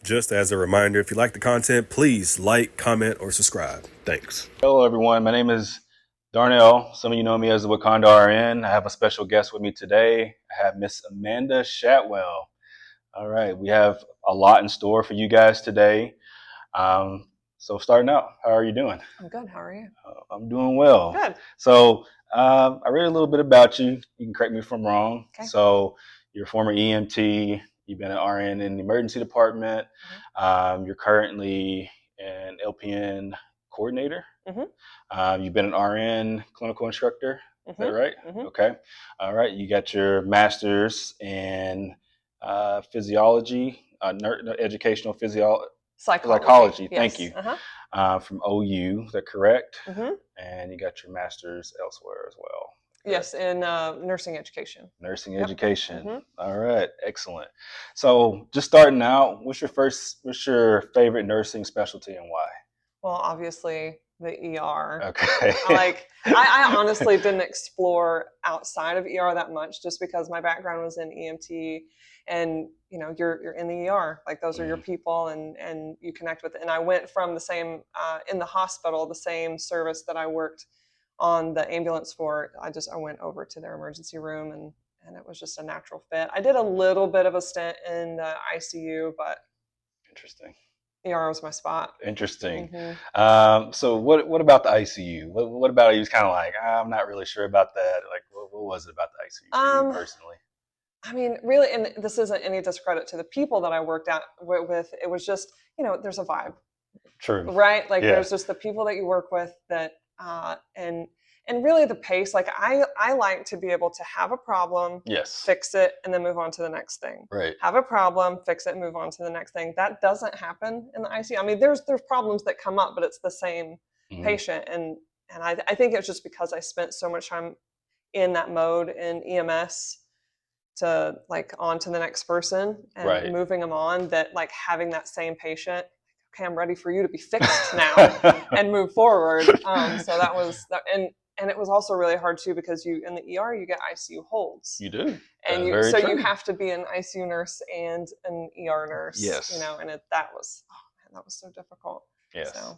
Just as a reminder, if you like the content, please like, comment, or subscribe. Thanks. Hello, everyone. My name is Darnell. Some of you know me as the Wakanda RN. I have a special guest with me today. I have Miss Amanda Shatwell. All right, we have a lot in store for you guys today. So starting out, how are you doing? I'm good. How are you? I'm doing well. Good. So I read a little bit about you. You can correct me if I'm wrong. Okay. So you're a former EMT. You've been an RN in the emergency department. You're currently an LPN coordinator. You've been an RN clinical instructor. Is that right? Okay. All right. You got your master's in physiology, educational psychology. Yes. Thank you. From OU. Is that correct? And you got your master's elsewhere as well. Yes, in nursing education. Nursing education. All right, excellent. So just starting out, what's your favorite nursing specialty and why? Well, obviously the ER. Okay. I honestly didn't explore outside of ER that much, just because my background was in EMT, and you know you're in the ER, like those are your people, and you connect with it. And I went from the same in the hospital, the same service that I worked on the ambulance for. I went over to their emergency room, and it was just a natural fit. I did a little bit of a stint in the ICU, but interesting. ER was my spot. Interesting. So what about the ICU? What about it? You was kind of like, I'm not really sure about that. Like, what was it about the ICU for you personally? I mean, really, and this isn't any discredit to the people that I worked out with. It was just, there's a vibe. True. Right? Like, there's just the people that you work with that, and really the pace. Like, I like to be able to have a problem, fix it, and then move on to the next thing. Right. Have a problem, fix it, and move on to the next thing. That doesn't happen in the ICU. I mean, there's problems that come up, but it's the same patient. And I think it's just because I spent so much time in that mode in EMS to like on to the next person and moving them on, that like having that same patient, okay, I'm ready for you to be fixed now and move forward. So that was that. And it was also really hard too, because you in the ER you get ICU holds. You do. And you have to be an ICU nurse and an ER nurse. Yes. And that was so difficult. Yes. So.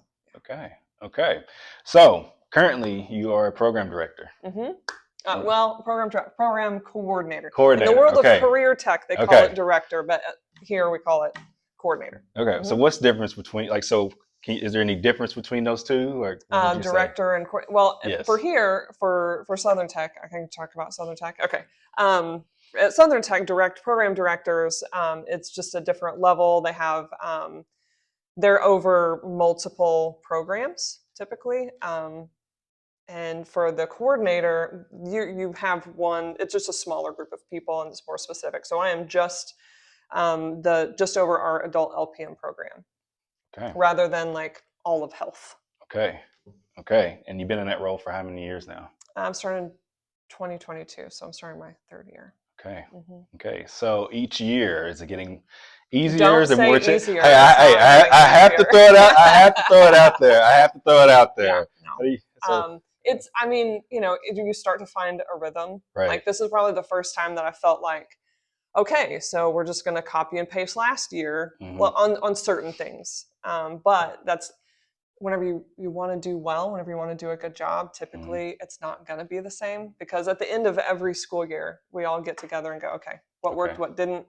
Okay. So currently you are a program director. Well, program coordinator. In Coordinator. the world of career tech, they call it director, but here we call it coordinator. Okay. So what's the difference between is there any difference between those two? Or director and for here for Southern Tech, I can talk about Southern Tech. Okay. At Southern Tech, program directors, it's just a different level. They have they're over multiple programs typically. And for the coordinator, you have one. It's just a smaller group of people, and it's more specific. So I am just over our adult LPN program, rather than like all of health. Okay. And you've been in that role for how many years now? I'm starting 2022, so I'm starting my third year. Okay. So each year, is it getting easier? Don't say easier. I have to throw it out. I have to throw it out there. Yeah, no. It's, I mean, you start to find a rhythm. Right. Like, this is probably the first time that I felt like, okay, so we're just going to copy and paste last year, well, on certain things. But that's whenever you want to do well, whenever you want to do a good job, typically it's not going to be the same, because at the end of every school year, we all get together and go, okay, what worked, what didn't,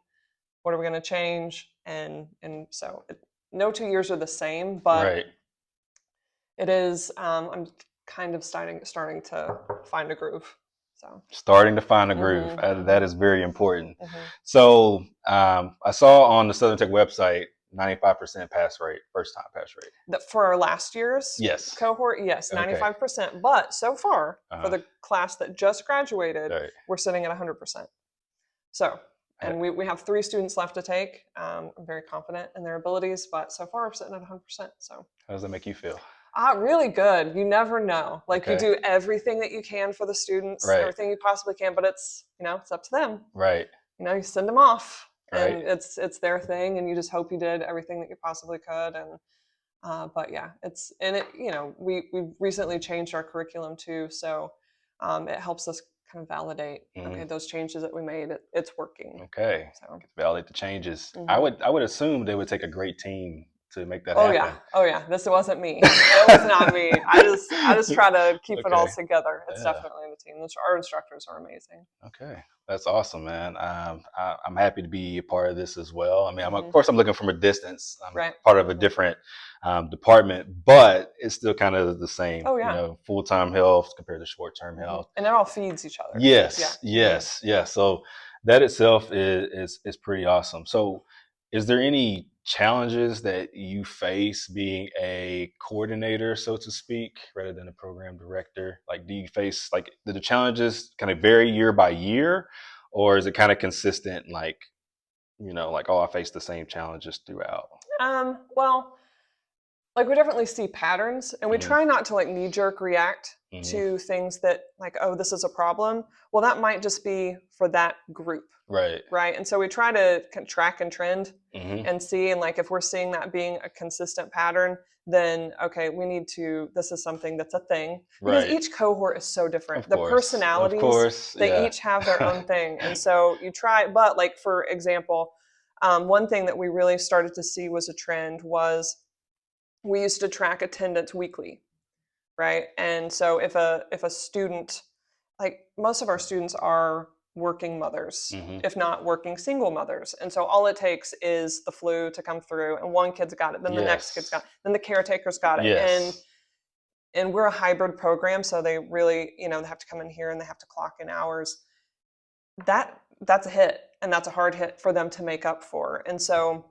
what are we going to change? And so no 2 years are the same, but it is, I'm kind of starting to find a groove. So starting to find a groove. That is very important. So I saw on the Southern Tech website 95% pass rate, first time pass rate. For our last year's cohort, yes, 95%. But so far, for the class that just graduated, we're sitting at 100%. So, and we have 3 students left to take. I'm very confident in their abilities, but so far we're sitting at 100%. So how does that make you feel? Really good. You never know. Like, you do everything that you can for the students, everything you possibly can, but it's, it's up to them. Right. You send them off, and it's their thing, and you just hope you did everything that you possibly could. And but yeah, we recently changed our curriculum too, so it helps us kind of validate, okay, those changes that we made, it's working. Okay. So Validate the changes. I would assume they would take a great team to make that happen. Oh yeah. This wasn't me. It was not me. I just try to keep it all together. It's definitely the team. Our instructors are amazing. Okay. That's awesome, man. I'm happy to be a part of this as well. I mean, of course, I'm looking from a distance. I'm part of a different department, but it's still kind of the same. Oh, yeah. You know, full-time health compared to short-term health. And it all feeds each other. Yes. So that itself is pretty awesome. So is there any challenges that you face being a coordinator, so to speak, rather than a program director? Like, do you face, like, do the challenges kind of vary year by year, or is it kind of consistent, like, you know, like, oh, I face the same challenges throughout? Well, like, we definitely see patterns, and we try not to, like, knee-jerk react to things that, like, oh, this is a problem. Well, that might just be for that group. Right. And so we try to track and trend and see, and like, if we're seeing that being a consistent pattern, then okay, this is something that's a thing. Because each cohort is so different. The personalities, they each have their own thing. And so you try, but like, for example, one thing that we really started to see was a trend was we used to track attendance weekly, right? And so if a student, like, most of our students are working mothers, if not working single mothers. And so all it takes is the flu to come through, and one kid's got it, then the next kid's got it, then the caretaker's got it. And we're a hybrid program, so they really, you know, they have to come in here and they have to clock in hours. That's a hit, and that's a hard hit for them to make up for. And so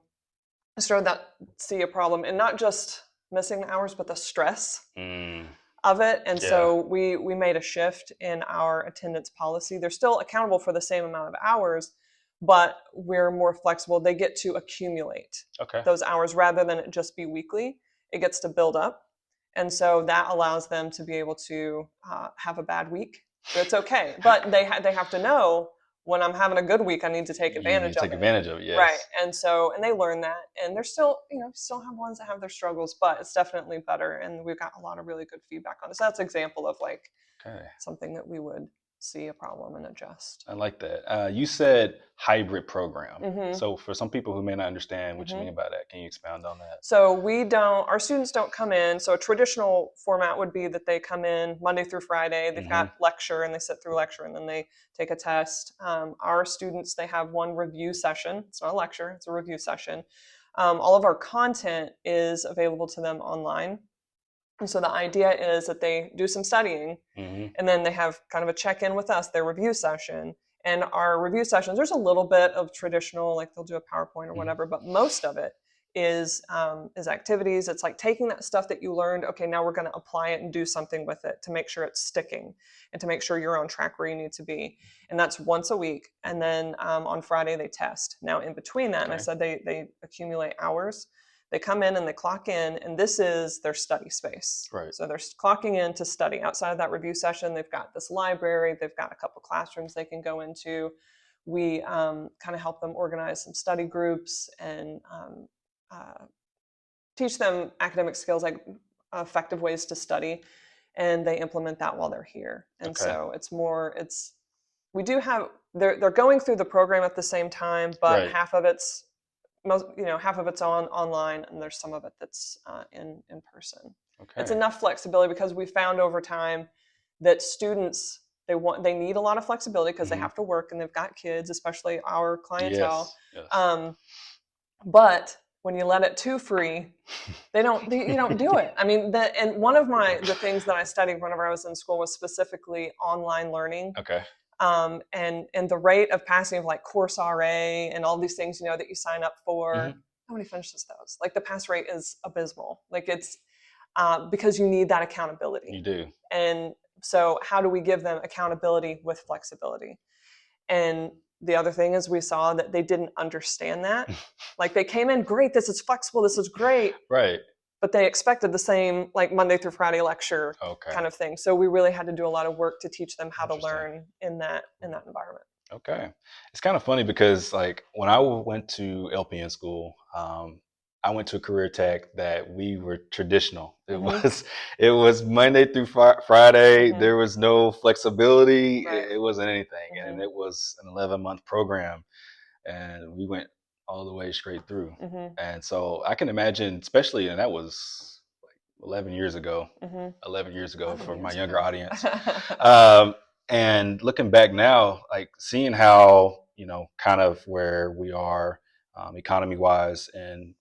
I started to see a problem, and not just missing the hours, but the stress of it. And so we made a shift in our attendance policy. They're still accountable for the same amount of hours, but we're more flexible. They get to accumulate those hours rather than it just be weekly. It gets to build up. And so that allows them to be able to have a bad week. It's okay. But they have to know, when I'm having a good week, I need to take advantage of it. Right. And so, and they learn that, and they're still, you know, still have ones that have their struggles, but it's definitely better. And we've got a lot of really good feedback on it. So that's an example of, like, something that we would see a problem and adjust. I like that. You said hybrid program. So for some people who may not understand what you mean by that, can you expound on that? So our students don't come in. So a traditional format would be that they come in Monday through Friday. They've got lecture, and they sit through lecture, and then they take a test. Our students, they have one review session. It's not a lecture, it's a review session. All of our content is available to them online. And so the idea is that they do some studying, and then they have kind of a check-in with us, their review session. And our review sessions, there's a little bit of traditional, like they'll do a PowerPoint or whatever, but most of it is activities. It's like taking that stuff that you learned, okay, now we're going to apply it and do something with it to make sure it's sticking and to make sure you're on track where you need to be. And that's once a week. And then on Friday, they test. Now, in between that, and I said they accumulate hours. They come in and they clock in, and this is their study space. So they're clocking in to study. Outside of that review session, they've got this library. They've got a couple classrooms they can go into. We kind of help them organize some study groups and teach them academic skills, like effective ways to study, and they implement that while they're here. And so we do have, they're going through the program at the same time, but half of it's online, and there's some of it that's in person. It's enough flexibility, because we found over time that students, they need a lot of flexibility because they have to work and they've got kids, especially our clientele. But when you let it too free, you don't do it. I mean, and one of the things that I studied whenever I was in school was specifically online learning. And the rate of passing of, like, Course RA and all these things, you know, that you sign up for, nobody finishes those. Like, the pass rate is abysmal. Like, it's because you need that accountability. You do. And so how do we give them accountability with flexibility? And the other thing is, we saw that they didn't understand that. Like, they came in, great, this is flexible, this is great. But they expected the same, like, Monday through Friday lecture kind of thing. So we really had to do a lot of work to teach them how to learn in that environment. It's kind of funny because, like, when I went to LPN school, I went to a career tech that we were traditional. It was Monday through Friday. There was no flexibility. Right. It wasn't anything. And it was an 11-month program. And we went all the way straight through. And so I can imagine, especially, and that was like 11 years ago, 11 years ago for my younger audience. And looking back now, like seeing how, you know, kind of where we are economy wise, and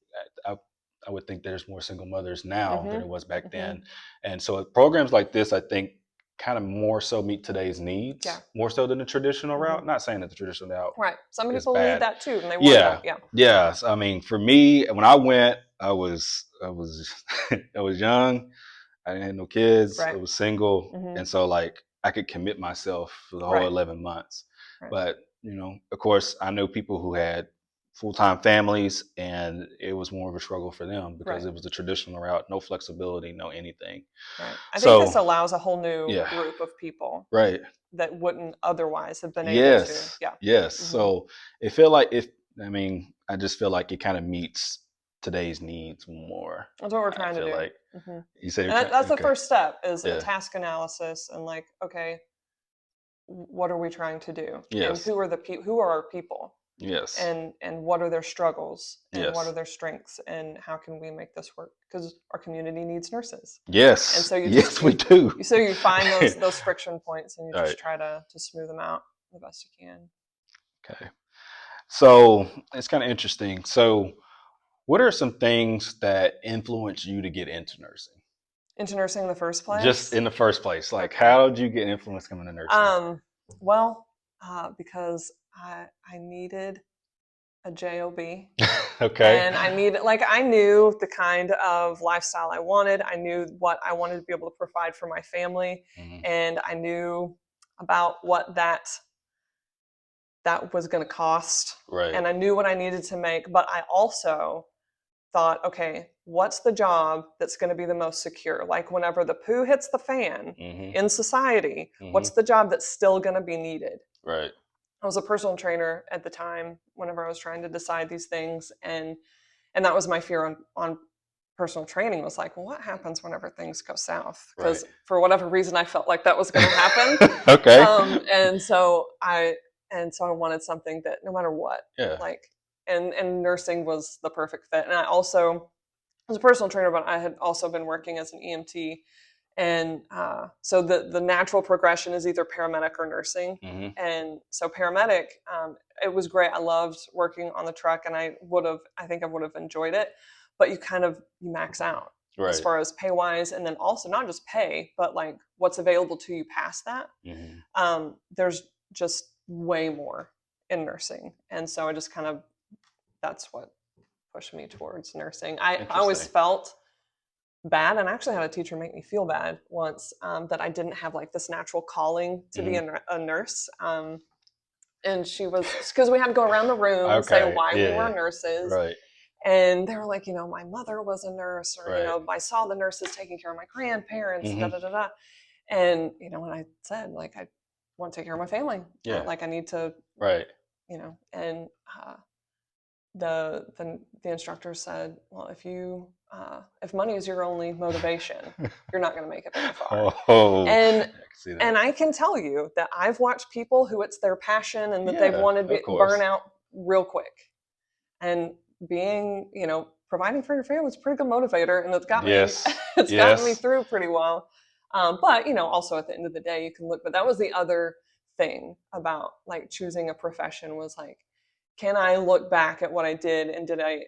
I would think there's more single mothers now than it was back then. And so programs like this, I think, kind of more so meet today's needs, more so than the traditional route. Not saying that the traditional route, right? Some people bad. need that too, and they want that. Yeah. I mean, for me, when I went, I was I was young. I didn't have no kids. I was single, and so like I could commit myself for the whole 11 months. But you know, of course, I know people who had full-time families, and it was more of a struggle for them because it was the traditional route, no flexibility, no anything. Right. I think this allows a whole new group of people, that wouldn't otherwise have been able to. Yes. So it feel like I just feel like it kind of meets today's needs more. That's what we're trying to do. Like you said, that's the first step is a task analysis and like, okay, what are we trying to do? And who are our people? Yes. And what are their struggles and what are their strengths and how can we make this work? Because our community needs nurses. Yes. And so we do. So you find those friction points and you just try to smooth them out the best you can. Okay. So it's kind of interesting. So what are some things that influence you to get into nursing? Into nursing in the first place? Just in the first place. Like how did you get influence coming to nursing? Because I needed a job. Okay. And I knew the kind of lifestyle I wanted. I knew what I wanted to be able to provide for my family. And I knew about what that was going to cost. Right. And I knew what I needed to make. But I also thought, okay, what's the job that's going to be the most secure? Like whenever the poo hits the fan in society, what's the job that's still going to be needed? Right. I was a personal trainer at the time whenever I was trying to decide these things. And that was my fear on personal training was like, well, what happens whenever things go south? Because for whatever reason, I felt like that was going to happen. Okay. And so I wanted something that no matter what, and nursing was the perfect fit. And I also was a personal trainer, but I had also been working as an EMT. And so the natural progression is either paramedic or nursing. And so paramedic, it was great. I loved working on the truck and I think I would have enjoyed it, but you max out as far as pay wise. And then also not just pay, but like what's available to you past that. There's just way more in nursing. And so I just that's what pushed me towards nursing. I always felt bad, and I actually had a teacher make me feel bad once that I didn't have like this natural calling to be a nurse. And she was, because we had to go around the room and say why we were nurses. Right. And they were like, my mother was a nurse, or I saw the nurses taking care of my grandparents, And when I said like I want to take care of my family, like I need to, and the instructor said, well, if money is your only motivation, you're not going to make it very far. And I can tell you that I've watched people who it's their passion and that they've wanted to burn out real quick. And being, providing for your family is a pretty good motivator, and it's gotten me through pretty well. But also at the end of the day, you can look. But that was the other thing about like choosing a profession was like, can I look back at what I did and did I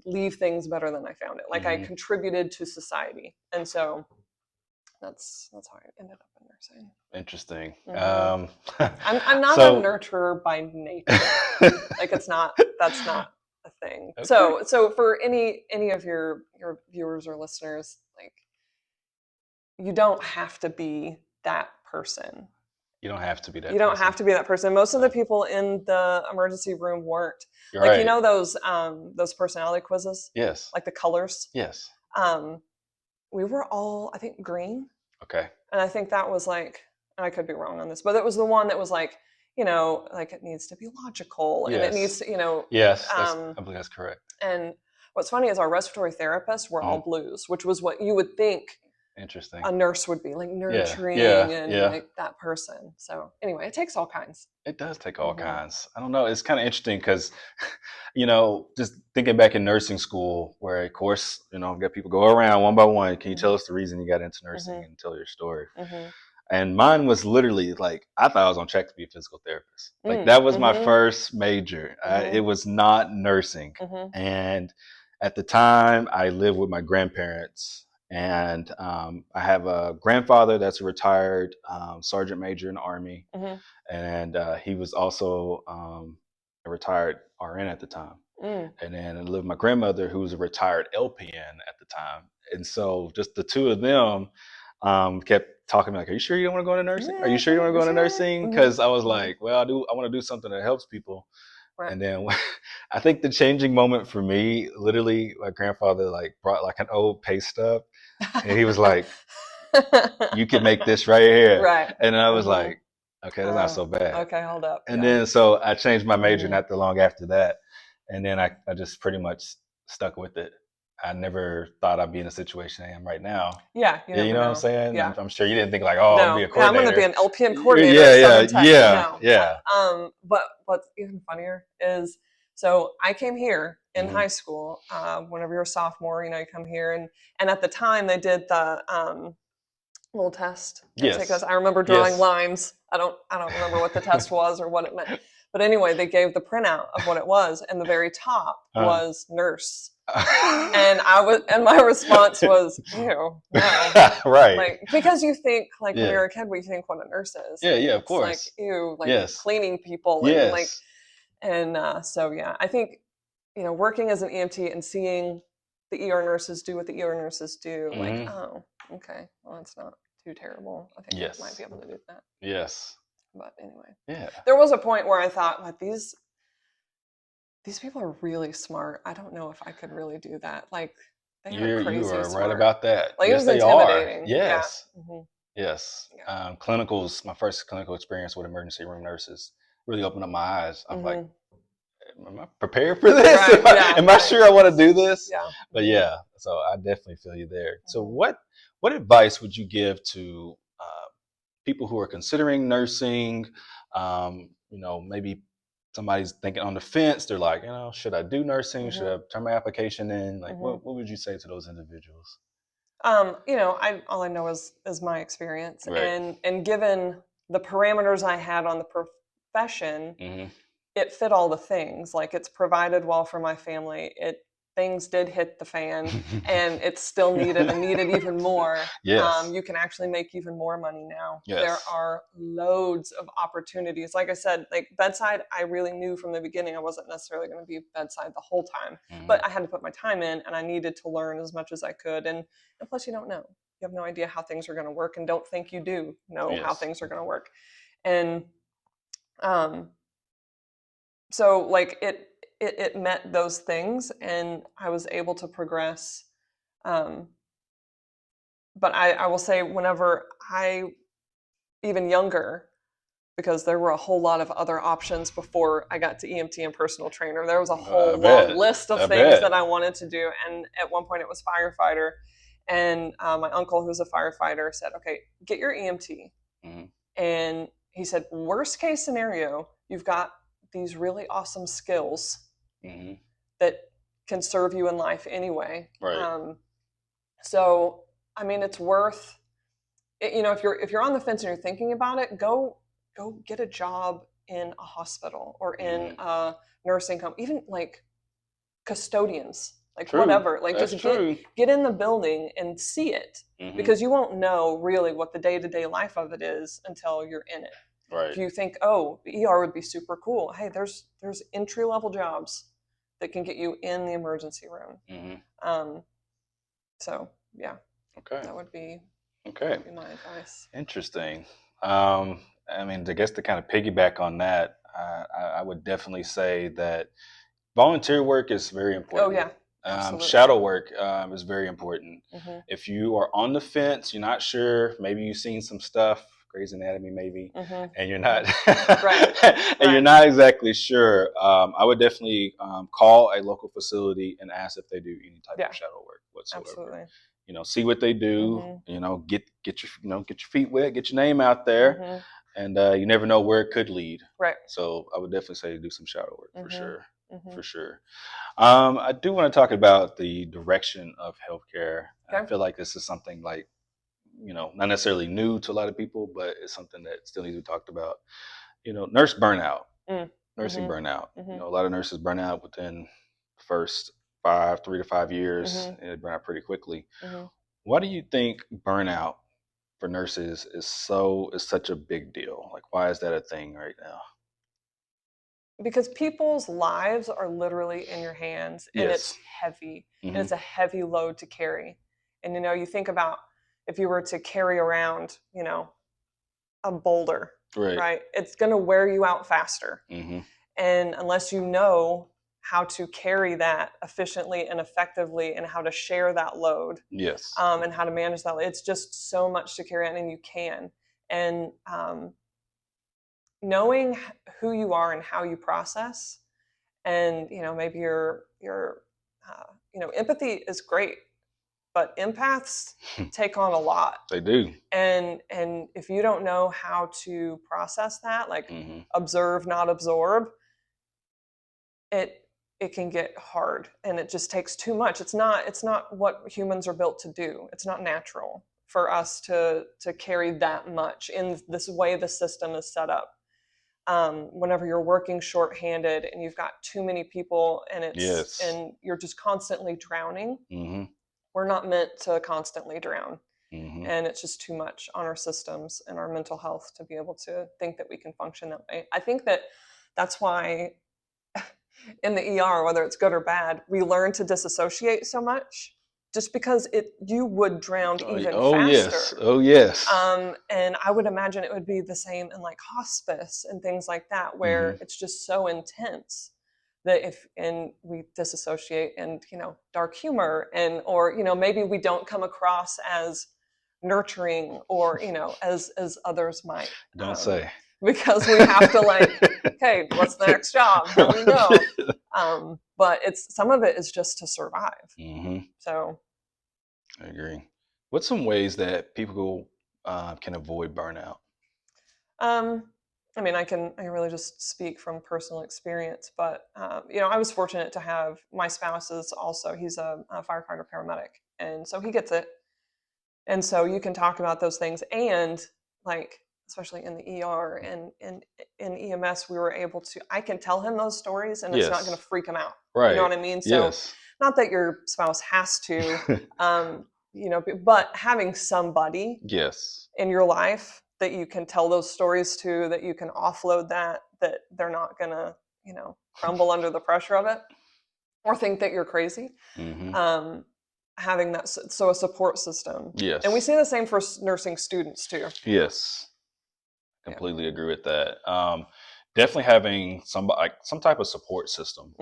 leave things better than I found it? Like I contributed to society. And so that's how I ended up in nursing. Interesting. I'm not a nurturer by nature. Like that's not a thing. Okay. So for any of your viewers or listeners, like you don't have to be that person. You don't have to be that person. You don't have to be that person. Most of the people in the emergency room weren't. You're like, right. Those personality quizzes? Yes. Like the colors? Yes. We were all, I think, green. Okay. And I think that was like, and I could be wrong on this, but it was the one that was like, like it needs to be logical and it needs to, Yes, I believe that's correct. What's funny is our respiratory therapists were all blues, which was what you would think interesting a nurse would be, like nurturing and like that person. So anyway, it takes all kinds. It does take all kinds. I don't know. It's kind of interesting because, just thinking back in nursing school, where of course, we've got people go around one by one. Can you tell us the reason you got into nursing and tell your story? And mine was literally like, I thought I was on track to be a physical therapist. Like that was my first major. It was not nursing. And at the time I lived with my grandparents, and I have a grandfather that's a retired sergeant major in the Army. And he was also a retired RN at the time. And then I lived with my grandmother, who was a retired LPN at the time. And so just the two of them kept talking to me like, are you sure you don't want to go into nursing? Are you sure you want to go into nursing? Because I was like, well, I want to do something that helps people. Right. And then I think the changing moment for me, literally, my grandfather like brought like an old pay stub, and he was like, you can make this right here. Right. And I was like, okay, that's not so bad. Okay, hold up. And then so I changed my major not too long after that. And then I just pretty much stuck with it. I never thought I'd be in a situation I am right now. Yeah. You know what I'm saying? Yeah. I'm sure you didn't think like, I'll be a coordinator. I'm going to be an LPN coordinator. Yeah. But what's even funnier is, so I came here in high school. Whenever you're a sophomore, you come here, and at the time they did the little test. Yes. I remember drawing lines. I don't remember what the test was or what it meant. But anyway, they gave the printout of what it was, and the very top was nurse. And my response was, ew, no. Right. Like, because you think when you're a kid, we think what a nurse is. Yeah, of course. Like, ew, cleaning people. And so I think, working as an EMT and seeing the ER nurses do what the ER nurses do, like, oh, okay, well, that's not too terrible. I think I might be able to do that. Yes. But anyway. Yeah. There was a point where I thought, like, these people are really smart. I don't know if I could really do that. Like, they are crazy smart. You are right about that. Like, it was intimidating. Yes. Yeah. Yes. Yeah. Clinicals, my first clinical experience with emergency room nurses really opened up my eyes. I'm like, am I prepared for this? Right. Am I sure I want to do this? Yeah. But so I definitely feel you there. So what advice would you give to people who are considering nursing? Maybe somebody's thinking on the fence. They're like, should I do nursing? Should I turn my application in? Like, what would you say to those individuals? All I know is my experience, right. and given the parameters I had on the profession, it fit all the things. Like, it's provided well for my family. Things did hit the fan, and it's still needed and needed even more. Yes. You can actually make even more money now. Yes. There are loads of opportunities. Like I said, like bedside, I really knew from the beginning I wasn't necessarily going to be bedside the whole time, but I had to put my time in, and I needed to learn as much as I could. And plus, you don't know. You have no idea how things are going to work, and don't think you do know how things are going to work. And so like it met those things, and I was able to progress. But I will say, whenever even younger, because there were a whole lot of other options before I got to EMT and personal trainer. There was a whole long list of things that I wanted to do. And at one point it was firefighter. And my uncle, who's a firefighter, said, okay, get your EMT. And he said, worst case scenario, you've got these really awesome skills that can serve you in life anyway. Right. So, I mean, it's worth it, if you're on the fence and you're thinking about it, go get a job in a hospital or in a nursing home, even like custodians, like whatever, like just get in the building and see it, because you won't know really what the day-to-day life of it is until you're in it. Right. If you think, oh, ER would be super cool. Hey, there's entry-level jobs that can get you in the emergency room. So yeah. Okay. That would be my advice. Interesting. I mean, I guess to kind of piggyback on that, I would definitely say that volunteer work is very important. Oh yeah. Absolutely. Shadow work is very important. If you are on the fence, you're not sure, maybe you've seen some stuff, Grey's Anatomy maybe, Mm-hmm. and you're not, Right. and you're not exactly sure, I would definitely call a local facility and ask if they do any type of shadow work whatsoever. Absolutely. You know, see what they do. You know, get your feet wet, get your name out there, and you never know where it could lead. Right. So I would definitely say do some shadow work for sure. For sure. I do want to talk about the direction of healthcare. Okay. I feel like this is something like, you know, not necessarily new to a lot of people, but it's something that still needs to be talked about. You know, nurse burnout, nursing burnout. You know, a lot of nurses burn out within the first 3 to 5 years, and they burn out pretty quickly. Why do you think burnout for nurses is such a big deal? Like, why is that a thing right now? Because people's lives are literally in your hands, and it's heavy, and it's a heavy load to carry. And, you know, you think about if you were to carry around, you know, a boulder, right? It's going to wear you out faster. And unless you know how to carry that efficiently and effectively, and how to share that load, and how to manage that, it's just so much to carry on, and you can. And knowing who you are and how you process, and, you know, maybe your you know, empathy is great, but empaths take on a lot. They do. And if you don't know how to process that, like observe, not absorb, it can get hard, and it just takes too much. It's not what humans are built to do. It's not natural for us to carry that much in this way the system is set up. Whenever you're working shorthanded and you've got too many people, and and you're just constantly drowning. We're not meant to constantly drown. And it's just too much on our systems and our mental health to be able to think that we can function that way. I think that's why in the ER, whether it's good or bad, we learn to disassociate so much, just because you would drown even faster. Oh yes. And I would imagine it would be the same in like hospice and things like that, where it's just so intense that we disassociate, and, you know, dark humor, or, you know, maybe we don't come across as nurturing, or, you know, as others might. Don't say. Because we have to, like, okay, what's the next job? Here we go. But some of it is just to survive. So I agree. What's some ways that people can avoid burnout? I mean, I can really just speak from personal experience, but you know, I was fortunate to have my spouse he's a firefighter paramedic, and so he gets it. And so you can talk about those things, and, like, especially in the ER and in EMS, I can tell him those stories, and it's not going to freak him out. Right. You know what I mean? So not that your spouse has to, you know, but having somebody in your life that you can tell those stories to, that you can offload that they're not going to, you know, crumble under the pressure of it or think that you're crazy. Having that, so a support system. And we see the same for nursing students too. Completely agree with that. Definitely having some type of support system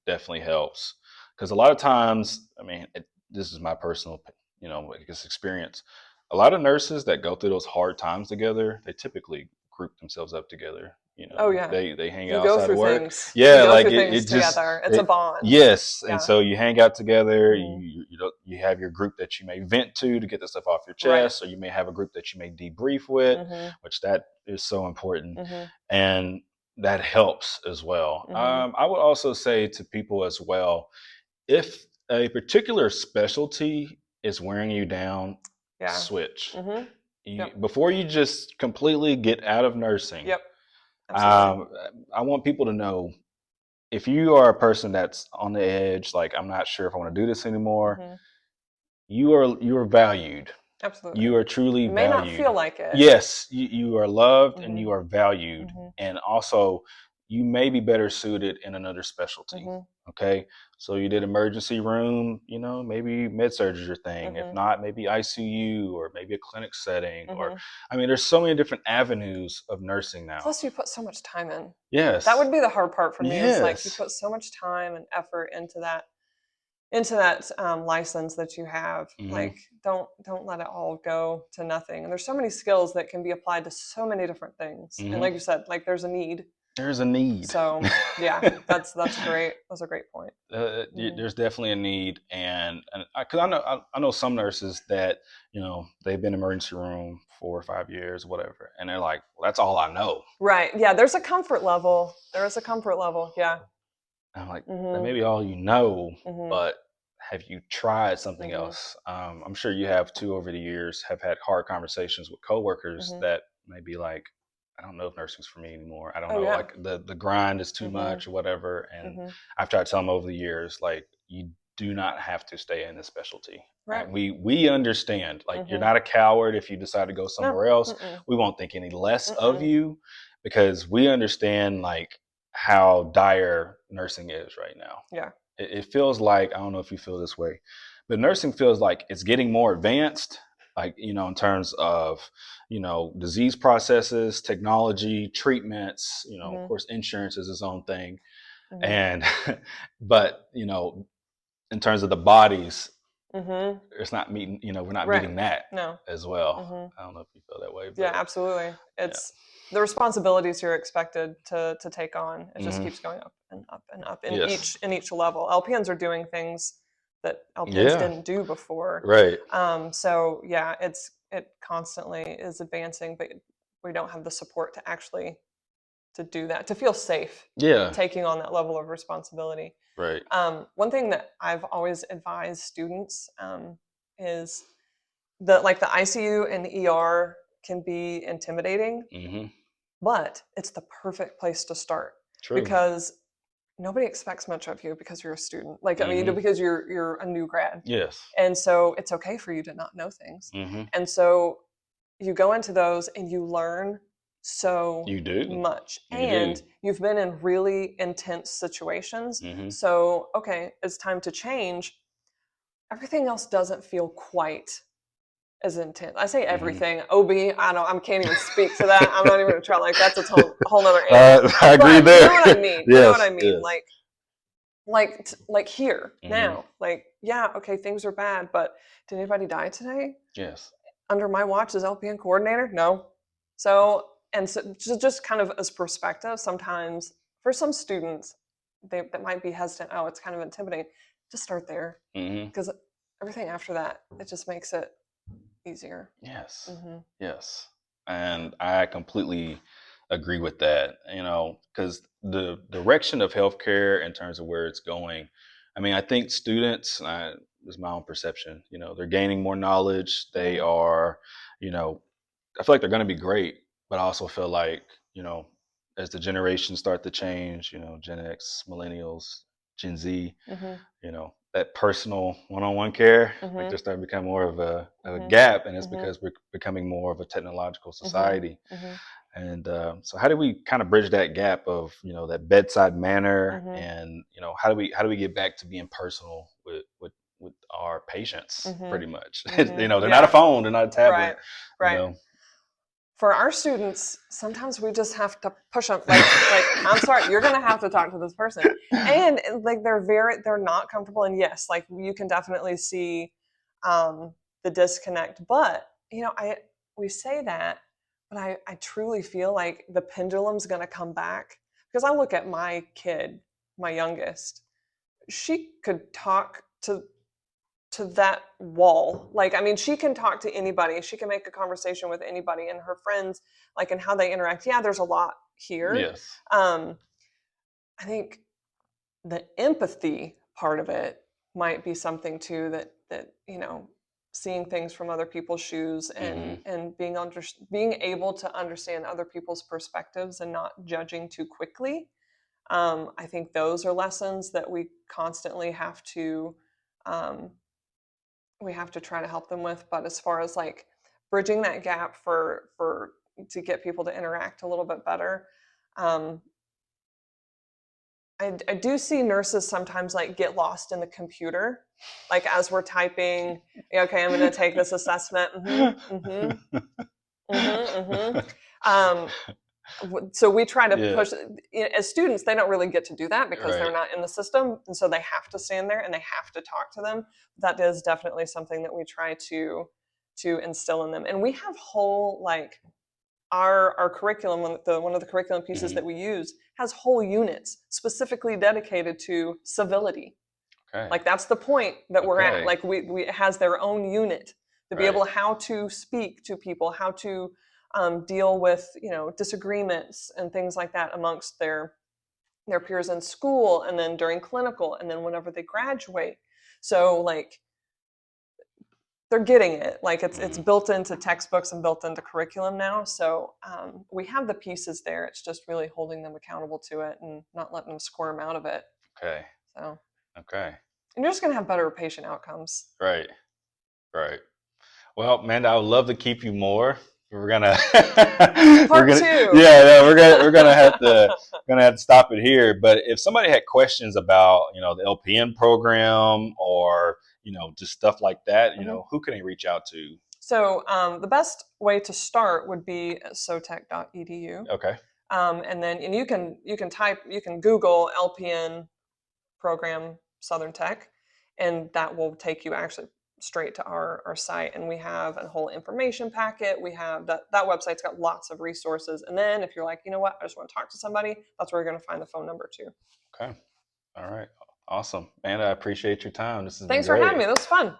definitely helps, because a lot of times, I mean, this is my personal, you know, I guess, experience. A lot of nurses that go through those hard times together, they typically group themselves up together. You know, they hang out outside of work. Things. Yeah, like it just together. It's a bond. And so you hang out together. You have your group that you may vent to get the stuff off your chest, or you may have a group that you may debrief with, which that is so important, and that helps as well. I would also say to people as well, if a particular specialty is wearing you down, switch. Before you just completely get out of nursing. I want people to know, if you are a person that's on the edge, like, I'm not sure if I want to do this anymore, you are valued. Absolutely. You are truly valued. May not feel like it. Yes, you are loved and you are valued. And also, you may be better suited in another specialty. Okay. So you did emergency room, you know, maybe med surg is your thing. If not, maybe ICU, or maybe a clinic setting, or, I mean, there's so many different avenues of nursing now. Plus, you put so much time in. Yes. That would be the hard part for me. Is like, you put so much time and effort into that. into that license that you have. Like, don't let it all go to nothing. And there's so many skills that can be applied to so many different things. And like you said, like there's a need. There's a need. So yeah, that's great. That's a great point. There's definitely a need, and because I know some nurses that, you know, they've been in the emergency room 4 or 5 years, whatever, and they're like, well, that's all I know. Right. Yeah. There's a comfort level. Yeah. I'm like, that may be all you know, but have you tried something else? I'm sure you have too over the years, have had hard conversations with coworkers that may be like, I don't know if nursing's for me anymore. I don't know, like the grind is too much or whatever. And I've tried to tell them over the years, like, you do not have to stay in this specialty. Right. We understand, like, you're not a coward if you decide to go somewhere else. We won't think any less of you, because we understand, like, how dire nursing is right now. Yeah. It feels like, I don't know if you feel this way, but nursing feels like it's getting more advanced, like, you know, in terms of, you know, disease processes, technology, treatments, you know, of course, insurance is its own thing. And, but, you know, in terms of the bodies, it's not meeting, you know, we're not meeting that as well. I don't know if you feel that way. But, yeah, absolutely. It's the responsibilities you're expected to take on. It just keeps going up and up and up in each level. LPNs are doing things that LPNs didn't do before. Right. So yeah, it constantly is advancing, but we don't have the support to actually to do that, to feel safe taking on that level of responsibility. Right. One thing that I've always advised students is that, like, the ICU and the ER can be intimidating, but it's the perfect place to start. True. Because nobody expects much of you because you're a student. Like, I mean, because you're a new grad. Yes. And so it's okay for you to not know things. And so you go into those and you learn so much. You've been in really intense situations. So, okay, it's time to change. Everything else doesn't feel quite as intense. I say everything. OB, I can't even speak to that. I'm not even going to try. Like, that's a whole other animal. I agree there. You know what I mean? You know what I mean? Yes. Like here, now. Like, yeah, okay, things are bad, but did anybody die today? Yes. Under my watch as LPN coordinator? No. So just kind of as perspective, sometimes for some students, that might be hesitant, oh, it's kind of intimidating. Just start there. Because everything after that, it just makes it easier. Yes. Yes. And I completely agree with that, you know, because the direction of healthcare in terms of where it's going, I mean, I think students, this is my own perception, you know, they're gaining more knowledge. They are, you know, I feel like they're going to be great, but I also feel like, you know, as the generations start to change, you know, Gen X, millennials, Gen Z, you know, that personal one-on-one care, like, there's starting to become more of a gap, and it's because we're becoming more of a technological society. And so how do we kind of bridge that gap of, you know, that bedside manner, and, you know, how do we get back to being personal with our patients, pretty much? You know, they're not a phone, they're not a tablet. Right. You know? For our students, sometimes we just have to push them. Like, I'm sorry, you're going to have to talk to this person. And like, they're not comfortable. And yes, like, you can definitely see the disconnect. But, you know, we say that, but I truly feel like the pendulum's going to come back. Because I look at my kid, my youngest, she could talk to that wall. Like, I mean, she can talk to anybody. She can make a conversation with anybody, and her friends, like, and how they interact. Yeah, there's a lot here. Yes. I think the empathy part of it might be something too, that you know, seeing things from other people's shoes, and being able to understand other people's perspectives and not judging too quickly. I think those are lessons that we constantly have to try to help them with. But as far as, like, bridging that gap to get people to interact a little bit better, I do see nurses sometimes, like, get lost in the computer, like, as we're typing, okay, I'm going to take this assessment. So we try to push, as students, they don't really get to do that because they're not in the system. And so they have to stand there and they have to talk to them. That is definitely something that we try to instill in them. And we have whole, like, our curriculum, one of the curriculum pieces that we use has whole units specifically dedicated to civility. Okay. Like, that's the point that we're at. Like, it has their own unit to be able to how to speak to people, how to deal with, disagreements and things like that amongst their peers in school, and then during clinical, and then whenever they graduate. So, like, they're getting it. Like, it's built into textbooks and built into curriculum now. So we have the pieces there. It's just really holding them accountable to it and not letting them squirm out of it. Okay. So. Okay. And you're just going to have better patient outcomes. Right. Well, Amanda, I would love to keep you more. We're gonna Part two. Yeah, we're gonna have to stop it here. But if somebody had questions about the LPN program or just stuff like that, who can they reach out to? So the best way to start would be sotech.edu. Okay. And then you can Google LPN Program Southern Tech, and that will take you actually straight to our site. And we have a whole information packet. We have that website's got lots of resources. And then if you're like, you know what, I just want to talk to somebody, that's where you're going to find the phone number too. Okay. All right. Awesome. Amanda, I appreciate your time. Thanks for having me. This was fun.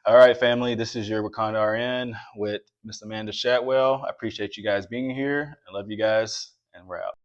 All right, family. This is your Wakanda RN with Miss Amanda Shatwell. I appreciate you guys being here. I love you guys, and we're out.